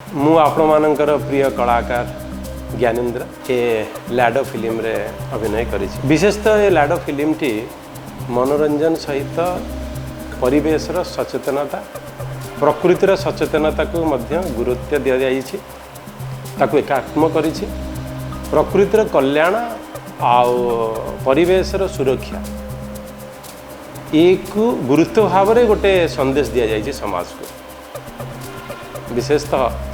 मु आपण मानकर प्रिय कलाकार ज्ञानेन्द्र ए लाडो फिल्म रे अभिनय करी। विशेषतः ये लाडो फिल्म टी मनोरंजन सहित परिवेशर सचेतनता प्रकृतिर सचेतनता को मध्य गुरुत्व दि जाइए ताकू एकात्म करी प्रकृतिर कल्याण आउ परिवेशर सुरक्षा एक गुरुत्व भाव में गोटे संदेश दि जाइए समाज को। विशेषतः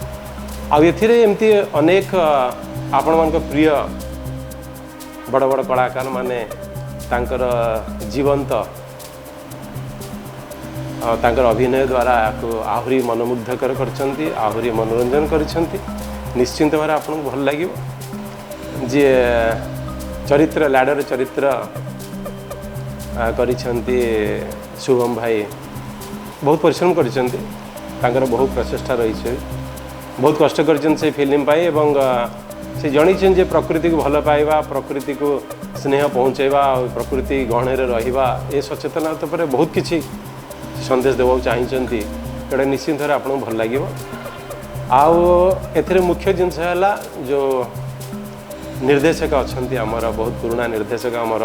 आमती अनेक आपण मान प्रिय बड़ बड़ कलाकार माने तांकर जीवंत तांकर अभिनय द्वारा आहरी मनमुग्धकर करछंती आहरी मनोरंजन करछंती। निश्चिंत भाव आपको भल लगे जी चरित्र लाडर चरित्र करिछंती शुभम भाई बहुत परिश्रम करिछंती तांकर बहुत प्रचेष्टा रही बहुत कष्ट कर से फिल्म पाई एवं से जन जे प्रकृति को भल पाइबा प्रकृति को स्नेह पहुँचेबा प्रकृति गहणे रहिबा ए सचेतनता पर बहुत किसी संदेश देवा चाहती जोटा निश्चिंत भाव आपको भल लगे। आउ मुख्य जिनस है जो निर्देशक अच्छा आमर बहुत पुराना निर्देशक आमर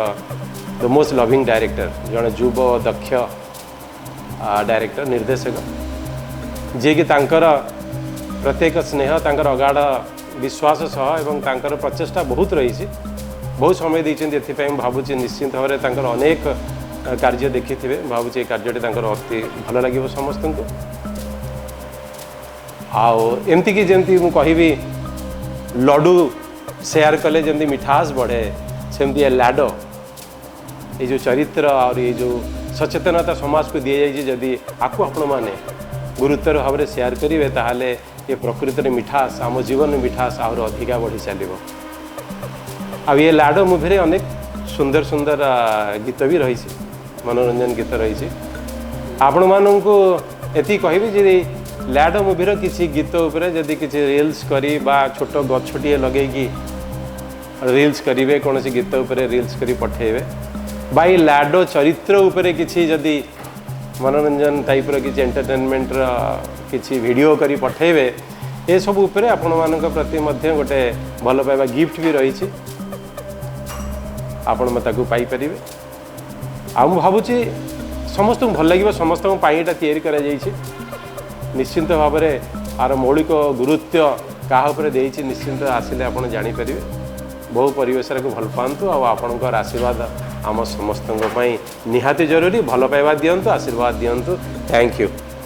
द मोस्ट लविंग डायरेक्टर जड़े युव दक्ष डायरेक्टर निर्देशक जी कि तांकर प्रत्येक स्नेह तांकर अगाढ़ विश्वास सह एवं तांकर प्रचेष्टा बहुत रही बहुत समय देते भावुँ निश्चिंत भाव में अनेक कार्य देखी थे भावुँ ये कार्यटी अति भल लगे समस्त को। आमती कि जमी मुझे कहबी लड्डू शेयर कले जमी मिठास बढ़े सेमती लाडो ये जो चरित्र और ये जो सचेतनता समाज को दी जाइए जदि आपको आपण मैंने गुरुतर भाव में शेयर करेंगे ताहले ये प्रकृति में मिठास आम जीवन में मिठास आहर अधिका बढ़ी चलो। आ ये लाडो मुवी अनेक सुंदर सुंदर गीत भी रही मनोरंजन गीत रही आपण मानू एति कहबी जी लाडो मुवीर किसी गीत उपरे जदि किसी रील्स करी बा छोट गछटिए लगे रील्स करेंगे कौन सी गीत उपरे रील्स करी पठेबे बाई लाडो चरित्र उपरे किसी जदि मनोरंजन टाइप किसी एंटरटेनमेंट किसी वीडियो करी पठेबे ये सब उपरे आपण मान प्रति मध्य गोटे भल पाइबा गिफ्ट भी रही आपण मताकू पाई परिबे। आ भावुची समस्त भल लगे समस्त पाईटा तैयारी करा जाइछि निश्चिंत भाव में आर मौलिक गुरुत्व क्या देती निश्चिंत आसिले आप जापर बहु परिवेश को भल पातु आपणकर आशीर्वाद आम समस्त निहाती जरूरी भल पाइबा दिंतु आशीर्वाद दिंतु। Thank you.